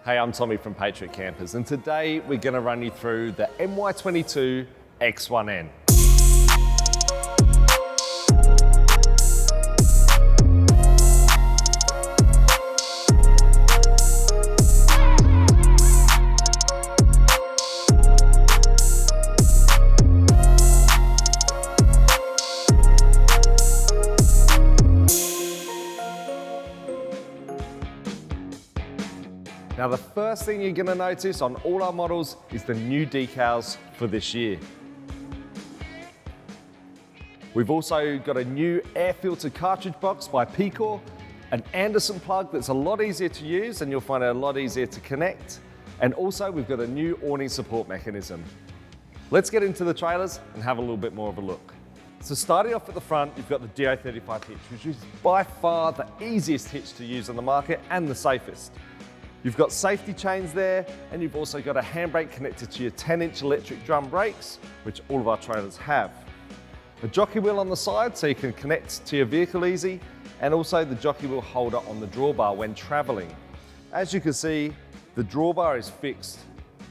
Hey, I'm Tommy from Patriot Campers, and today we're going to run you through the MY22 X1N. Now, the first thing you're going to notice on all our models is the new decals for this year. We've also got a new air filter cartridge box by Picor, an Anderson plug that's a lot easier to use and you'll find it a lot easier to connect. And also we've got a new awning support mechanism. Let's get into the trailers and have a little bit more of a look. So starting off at the front, you've got the DO35 hitch, which is by far the easiest hitch to use on the market and the safest. You've got safety chains there, and you've also got a handbrake connected to your 10-inch electric drum brakes, which all of our trailers have. A jockey wheel on the side so you can connect to your vehicle easy, and also the jockey wheel holder on the drawbar when traveling. As you can see, the drawbar is fixed,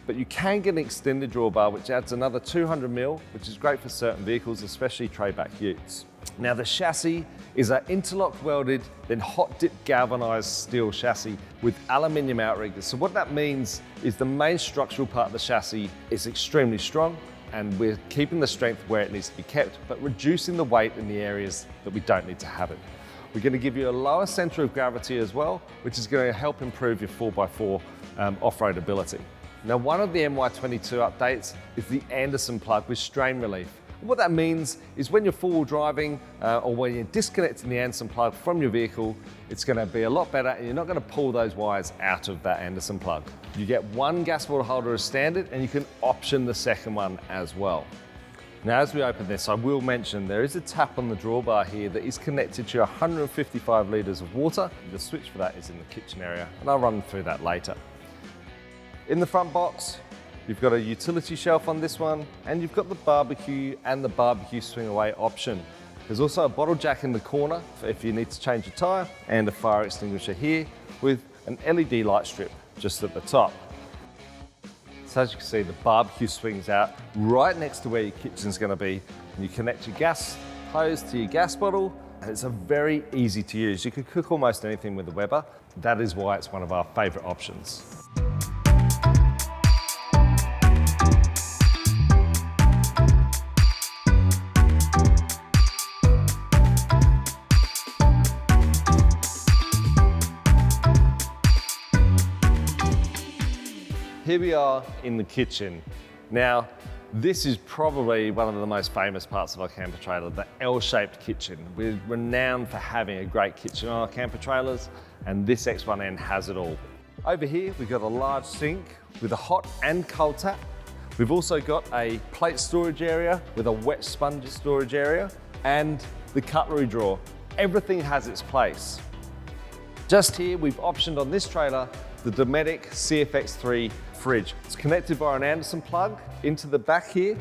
but you can get an extended drawbar which adds another 200mm, which is great for certain vehicles, especially tray-back utes. Now the chassis is an interlock welded, then hot dip galvanized steel chassis with aluminium outriggers. So what that means is the main structural part of the chassis is extremely strong, and we're keeping the strength where it needs to be kept, but reducing the weight in the areas that we don't need to have it. We're going to give you a lower center of gravity as well, which is going to help improve your 4x4 off-road ability. Now, one of the MY22 updates is the Anderson plug with strain relief. What that means is when you're four-wheel driving or when you're disconnecting the Anderson plug from your vehicle, it's going to be a lot better and you're not going to pull those wires out of that Anderson plug. You get one gas bottle holder as standard and you can option the second one as well. Now, as we open this, I will mention there is a tap on the drawbar here that is connected to 155 litres of water. The switch for that is in the kitchen area and I'll run through that later. In the front box, you've got a utility shelf on this one, and you've got the barbecue and the barbecue swing away option. There's also a bottle jack in the corner if you need to change your tyre, and a fire extinguisher here with an LED light strip just at the top. So as you can see, the barbecue swings out right next to where your kitchen's going to be, and you connect your gas hose to your gas bottle, and it's a very easy to use. You can cook almost anything with the Weber. That is why it's one of our favourite options. Here we are in the kitchen. Now, this is probably one of the most famous parts of our camper trailer, the L-shaped kitchen. We're renowned for having a great kitchen on our camper trailers, and this X1N has it all. Over here, we've got a large sink with a hot and cold tap. We've also got a plate storage area with a wet sponge storage area and the cutlery drawer. Everything has its place. Just here, we've optioned on this trailer the Dometic CFX3 fridge. It's connected via an Anderson plug into the back here.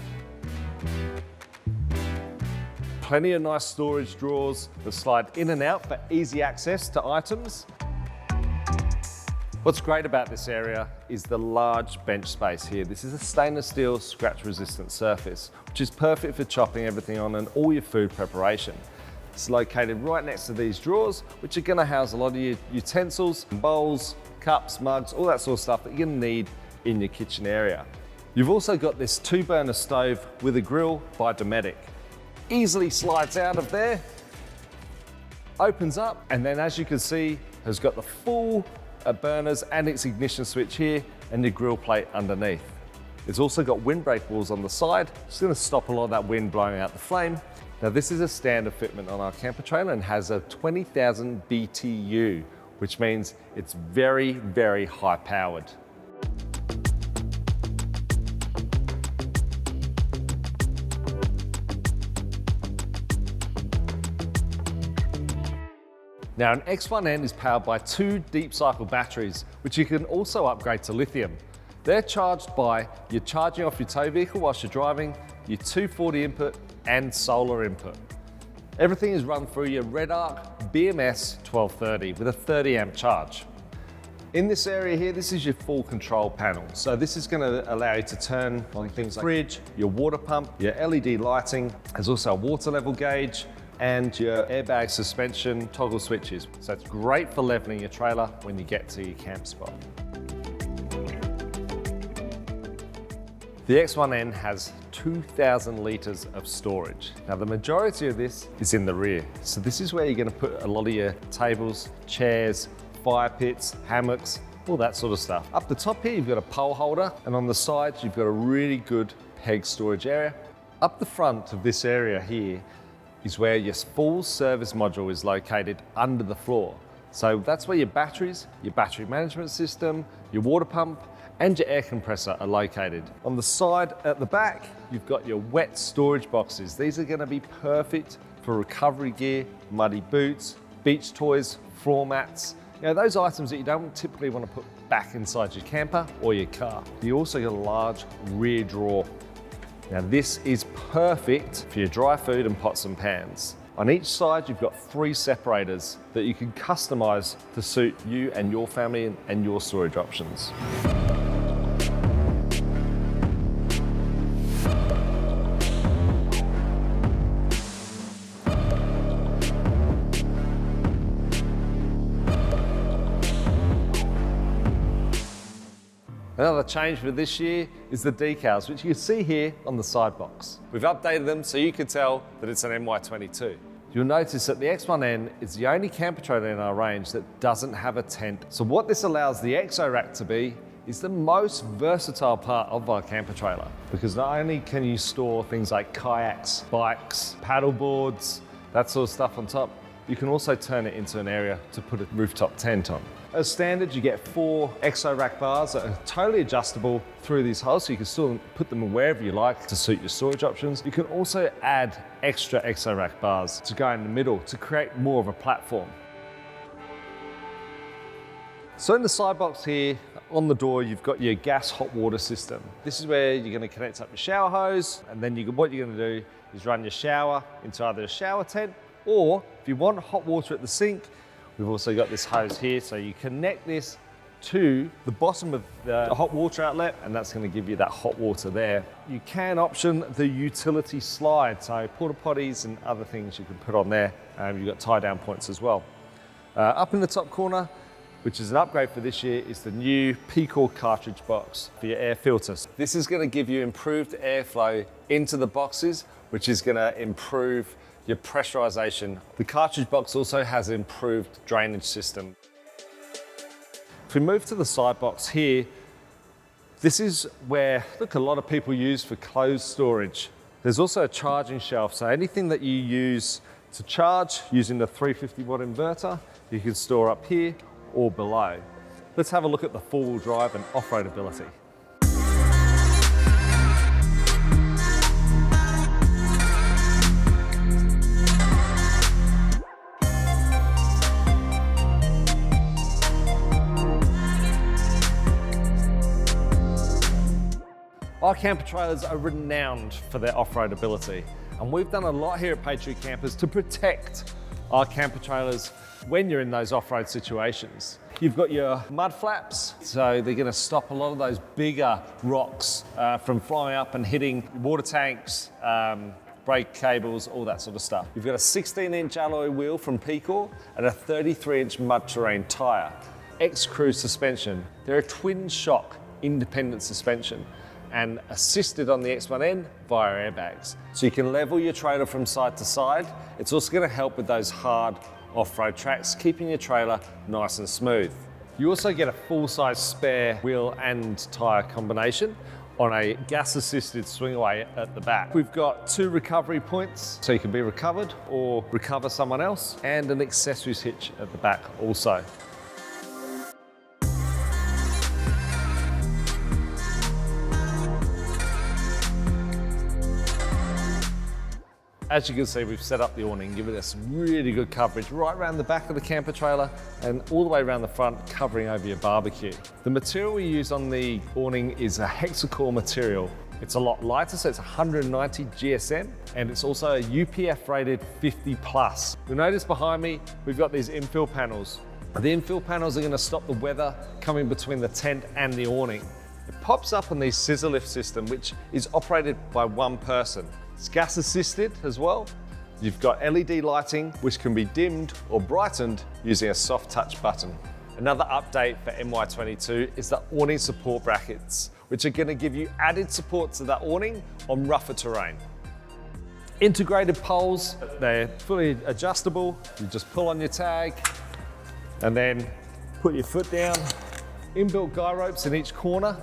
Plenty of nice storage drawers that slide in and out for easy access to items. What's great about this area is the large bench space here. This is a stainless steel scratch resistant surface, which is perfect for chopping everything on and all your food preparation. It's located right next to these drawers, which are going to house a lot of your utensils, bowls, cups, mugs, all that sort of stuff that you're going to need in your kitchen area. You've also got this 2-burner stove with a grill by Dometic. Easily slides out of there, opens up, and then as you can see, has got the full burners and its ignition switch here and the grill plate underneath. It's also got windbreak walls on the side. It's going to stop a lot of that wind blowing out the flame. Now, this is a standard fitment on our camper trailer and has a 20,000 BTU, which means it's very, very high powered. Now, an X1N is powered by 2 deep cycle batteries, which you can also upgrade to lithium. They're charged by your charging off your tow vehicle whilst you're driving, your 240 input and solar input. Everything is run through your RedArc BMS 1230 with a 30 amp charge. In this area here, this is your full control panel. So this is gonna allow you to turn on things like fridge, your water pump, your LED lighting. There's also a water level gauge and your airbag suspension toggle switches. So it's great for leveling your trailer when you get to your camp spot. The X1N has 2,000 litres of storage. Now the majority of this is in the rear. So this is where you're gonna put a lot of your tables, chairs, fire pits, hammocks, all that sort of stuff. Up the top here, you've got a pole holder, and on the sides, you've got a really good peg storage area. Up the front of this area here is where your full service module is located under the floor. So that's where your batteries, your battery management system, your water pump, and your air compressor are located. On the side at the back, you've got your wet storage boxes. These are gonna be perfect for recovery gear, muddy boots, beach toys, floor mats. You know, those items that you don't typically want to put back inside your camper or your car. You also got a large rear drawer. Now this is perfect for your dry food and pots and pans. On each side, you've got 3 separators that you can customize to suit you and your family and your storage options. Another change for this year is the decals, which you can see here on the side box. We've updated them so you can tell that it's an MY22. You'll notice that the X1N is the only camper trailer in our range that doesn't have a tent. So what this allows the Exo Rack to be is the most versatile part of our camper trailer, because not only can you store things like kayaks, bikes, paddle boards, that sort of stuff on top, you can also turn it into an area to put a rooftop tent on. As standard, you get 4 Exo Rack bars that are totally adjustable through these holes, so you can still put them wherever you like to suit your storage options. You can also add extra Exo Rack bars to go in the middle to create more of a platform. So in the side box here, on the door, you've got your gas hot water system. This is where you're gonna connect up your shower hose, and then what you're gonna do is run your shower into either a shower tent, or if you want hot water at the sink, we've also got this hose here, so you connect this to the bottom of the hot water outlet, and that's going to give you that hot water there. You can option the utility slide, so porta potties and other things you can put on there. You've got tie down points as well. Up in the top corner, which is an upgrade for this year, is the new Picor cartridge box for your air filters. This is going to give you improved airflow into the boxes, which is going to improve your pressurization. The cartridge box also has improved drainage system. If we move to the side box here, this is where, a lot of people use for clothes storage. There's also a charging shelf, so anything that you use to charge using the 350 watt inverter, you can store up here or below. Let's have a look at the four-wheel drive and off-road ability. Our camper trailers are renowned for their off-road ability, and we've done a lot here at Patriot Campers to protect our camper trailers when you're in those off-road situations. You've got your mud flaps, so they're going to stop a lot of those bigger rocks from flying up and hitting water tanks, brake cables, all that sort of stuff. You've got a 16-inch alloy wheel from Picor and a 33-inch mud terrain tyre. X-Cruise suspension. They're a twin shock independent suspension and assisted on the X1N via airbags. So you can level your trailer from side to side. It's also going to help with those hard off-road tracks, keeping your trailer nice and smooth. You also get a full-size spare wheel and tyre combination on a gas-assisted swing away at the back. We've got 2 recovery points, so you can be recovered or recover someone else, and an accessories hitch at the back also. As you can see, we've set up the awning, giving us really good coverage right around the back of the camper trailer and all the way around the front, covering over your barbecue. The material we use on the awning is a hexacore material. It's a lot lighter, so it's 190 GSM, and it's also a UPF rated 50+. You'll notice behind me, we've got these infill panels. The infill panels are going to stop the weather coming between the tent and the awning. It pops up on the scissor lift system, which is operated by one person. It's gas assisted as well. You've got LED lighting, which can be dimmed or brightened using a soft touch button. Another update for MY22 is the awning support brackets, which are going to give you added support to that awning on rougher terrain. Integrated poles, they're fully adjustable. You just pull on your tag and then put your foot down. Inbuilt guy ropes in each corner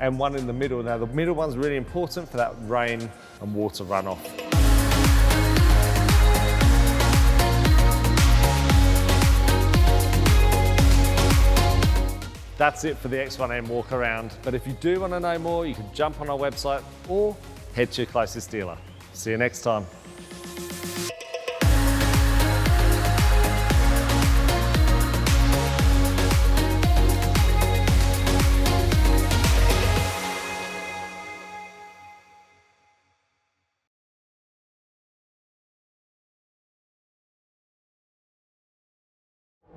and one in the middle. Now the middle one's really important for that rain and water runoff. That's it for the X1M walk around. But if you do want to know more, you can jump on our website or head to your closest dealer. See you next time.